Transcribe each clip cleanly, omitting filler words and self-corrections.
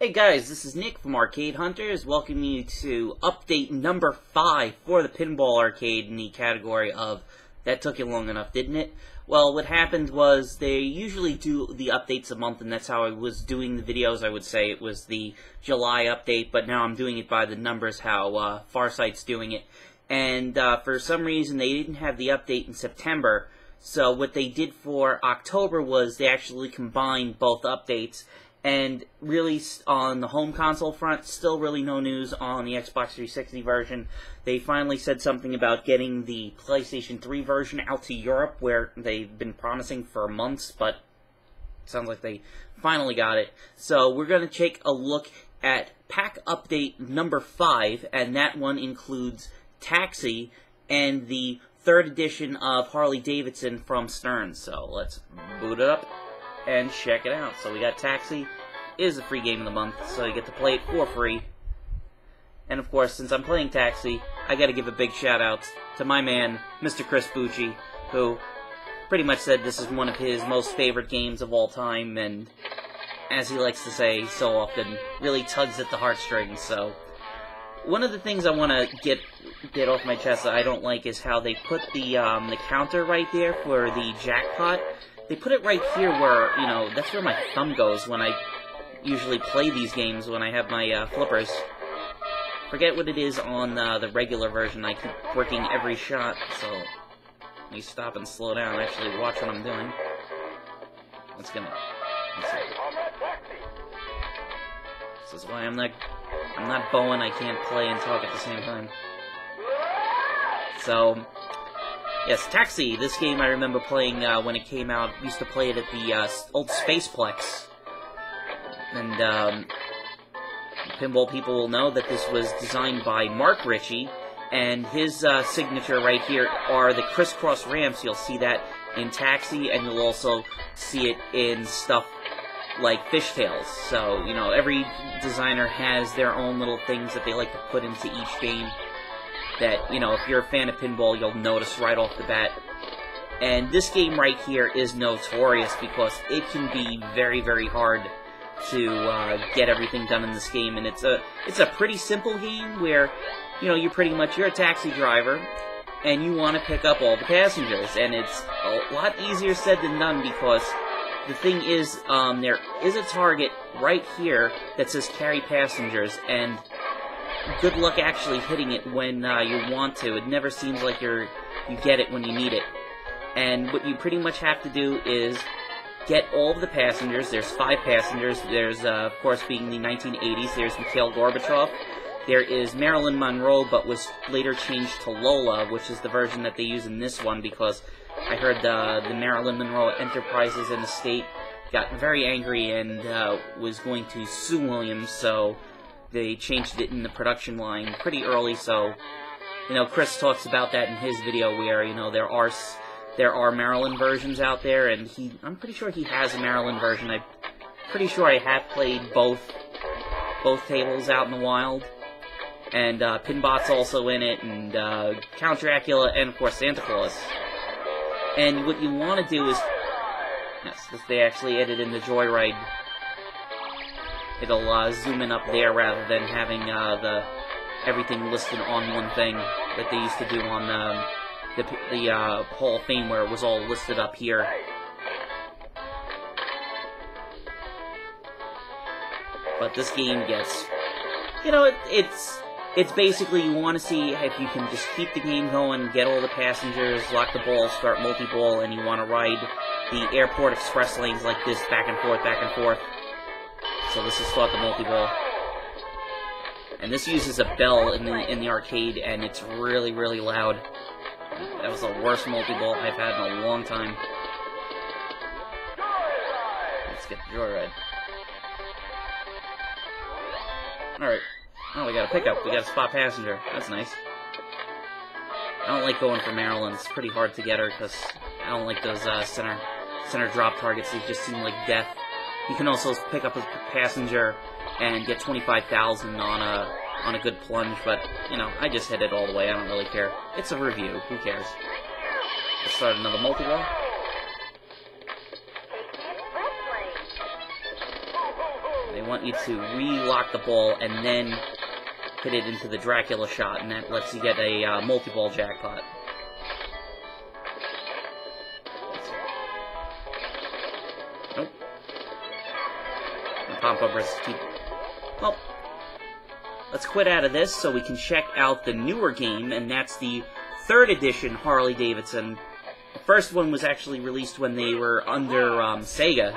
Hey guys, this is Nick from Arcade Hunters, welcoming you to update number 5 for the Pinball Arcade in the category of that took you long enough, didn't it? Well, what happened was they usually do the updates a month, and that's how I was doing the videos. I would say it was the July update, but now I'm doing it by the numbers, how Farsight's doing it. And for some reason, they didn't have the update in September, so what they did for October was they actually combined both updates. And really, on the home console front, still really no news on the Xbox 360 version. They finally said something about getting the PlayStation 3 version out to Europe, where they've been promising for months, but it sounds like they finally got it. So we're going to take a look at pack update number 5, and that one includes Taxi and the 3rd edition of Harley Davidson from Stern. So let's boot it up and check it out. So we got Taxi. It is a free game of the month, so you get to play it for free. And of course, since I'm playing Taxi, I gotta give a big shout out to my man, Mr. Chris Bucci, who pretty much said this is one of his most favorite games of all time, and as he likes to say so often, really tugs at the heartstrings. So one of the things I want to get off my chest that I don't like is how they put the counter right there for the jackpot. They put it right here where, you know, that's where my thumb goes when I usually play these games, when I have my flippers. Forget what it is on the regular version. I keep working every shot, so let me stop and slow down, actually watch what I'm doing. Let's see. This is why I'm not Bowen, I can't play and talk at the same time. So yes, Taxi. This game I remember playing when it came out. Used to play it at the old Spaceplex. And pinball people will know that this was designed by Mark Ritchie, and his signature right here are the crisscross ramps. You'll see that in Taxi, and you'll also see it in stuff like Fishtails. So, you know, every designer has their own little things that they like to put into each game that, you know, if you're a fan of pinball, you'll notice right off the bat. And this game right here is notorious because it can be very, very hard to get everything done in this game. And it's a pretty simple game where, you know, you're a taxi driver and you want to pick up all the passengers. And it's a lot easier said than done because the thing is, there is a target right here that says carry passengers, and good luck actually hitting it when you want to. It never seems like you get it when you need it. And what you pretty much have to do is get all of the passengers. There's 5 passengers. There's, of course, being the 1980s, there's Mikhail Gorbachev. There is Marilyn Monroe, but was later changed to Lola, which is the version that they use in this one, because I heard the Marilyn Monroe Enterprises in the state got very angry and was going to sue Williams, so they changed it in the production line pretty early. So, you know, Chris talks about that in his video where, you know, there are Maryland versions out there, and I'm pretty sure he has a Maryland version. I'm pretty sure I have played both tables out in the wild. And Pinbot's also in it, and Count Dracula, and of course Santa Claus. And what you want to do is, yes, they actually added in the Joyride. It'll zoom in up there rather than having everything listed on one thing that they used to do on the Hall of Fame, where it was all listed up here. But this game gets, you know, it's basically, you want to see if you can just keep the game going, get all the passengers, lock the ball, start multi-ball, and you want to ride the airport express lanes like this, back and forth, back and forth. So this is start the multi-ball. And this uses a bell in the arcade, and it's really, really loud. That was the worst multi-ball I've had in a long time. Let's get the Joyride. Alright. Oh, we got a pickup. We got a spot passenger. That's nice. I don't like going for Maryland. It's pretty hard to get her because I don't like those center drop targets. They just seem like death. You can also pick up a passenger and get 25,000 on a good plunge, but, you know, I just hit it all the way. I don't really care. It's a review. Who cares? Let's start another multi-ball. They want you to re-lock the ball and then hit it into the Dracula shot, and that lets you get a multi-ball jackpot. Nope. The pop-uppers keep... Well, let's quit out of this so we can check out the newer game, and that's the 3rd edition Harley Davidson. The first one was actually released when they were under Sega.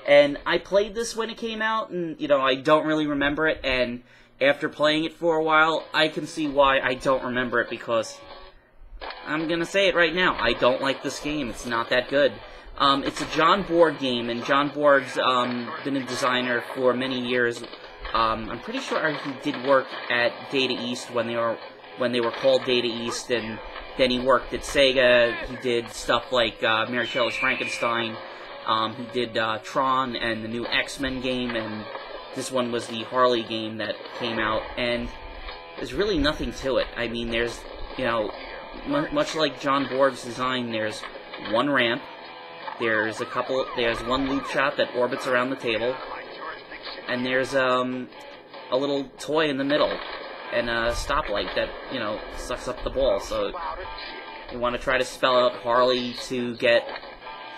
And I played this when it came out, and, you know, I don't really remember it, and after playing it for a while, I can see why I don't remember it, because I'm gonna say it right now, I don't like this game. It's not that good. It's a John Borg game, and John Borg's been a designer for many years. I'm pretty sure he did work at Data East when they were called Data East, and then he worked at Sega. He did stuff like Mary Shelley's Frankenstein. He did Tron and the new X-Men game, and this one was the Harley game that came out, and there's really nothing to it. I mean, there's, you know, much like John Borg's design, there's one ramp, there's one loop shot that orbits around the table, and there's a little toy in the middle, and a stoplight that, you know, sucks up the ball. So you want to try to spell out Harley to get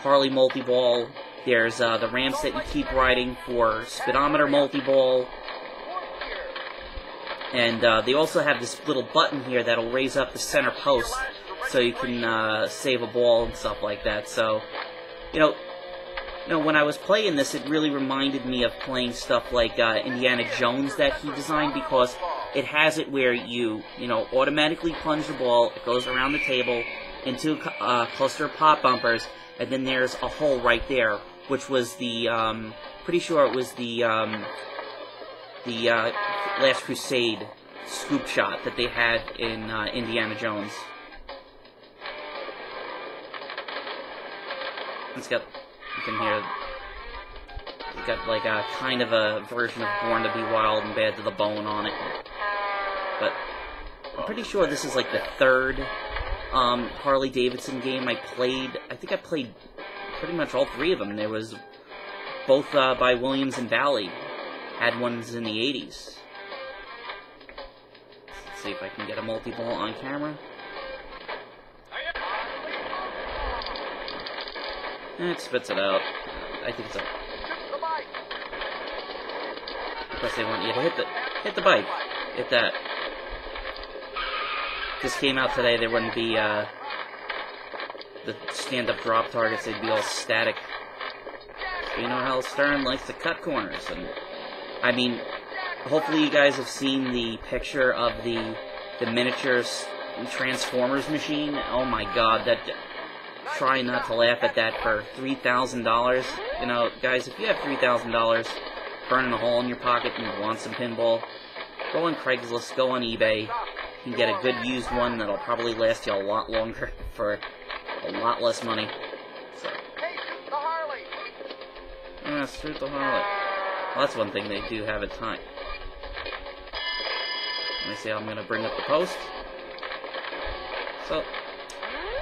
Harley multi-ball. There's the ramps that you keep riding for speedometer multi-ball. And they also have this little button here that'll raise up the center post so you can save a ball and stuff like that. So, you know, when I was playing this, it really reminded me of playing stuff like Indiana Jones that he designed, because it has it where you know, automatically plunge the ball, it goes around the table into a cluster of pop bumpers, and then there's a hole right there, which was the, pretty sure it was the Last Crusade scoop shot that they had in Indiana Jones. It's got, you can hear, it's got like a kind of a version of Born to Be Wild and Bad to the Bone on it. But I'm pretty sure this is like the 3rd Harley Davidson game I played. I think I played pretty much all 3 of them. There was both by Williams and Bally. Had ones in the 80s. Let's see if I can get a multi-ball on camera. It spits it out. I think it's a... Because they want you to hit the bike. Hit that. If this came out today, there wouldn't be the stand-up drop targets. They'd be all static. So you know how Stern likes to cut corners. And I mean, hopefully you guys have seen the picture of the miniature Transformers machine. Oh my God, that... Try not to laugh at that for $3,000. You know, guys, if you have $3,000 burning a hole in your pocket and you want some pinball, go on Craigslist, go on eBay. You can get a good used one that'll probably last you a lot longer for a lot less money. So. Yeah, shoot the Harley. Well, that's one thing they do have at time. Let me see how I'm going to bring up the post. So...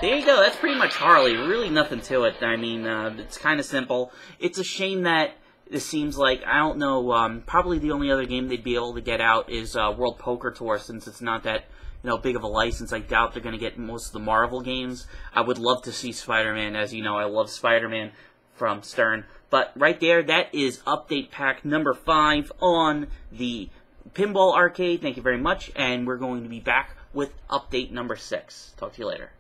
there you go, that's pretty much Harley. Really nothing to it. I mean, it's kind of simple. It's a shame that it seems like, I don't know, probably the only other game they'd be able to get out is World Poker Tour, since it's not that, you know, big of a license. I doubt they're going to get most of the Marvel games. I would love to see Spider-Man. As you know, I love Spider-Man from Stern. But right there, that is update pack number 5 on the Pinball Arcade. Thank you very much, and we're going to be back with update number 6. Talk to you later.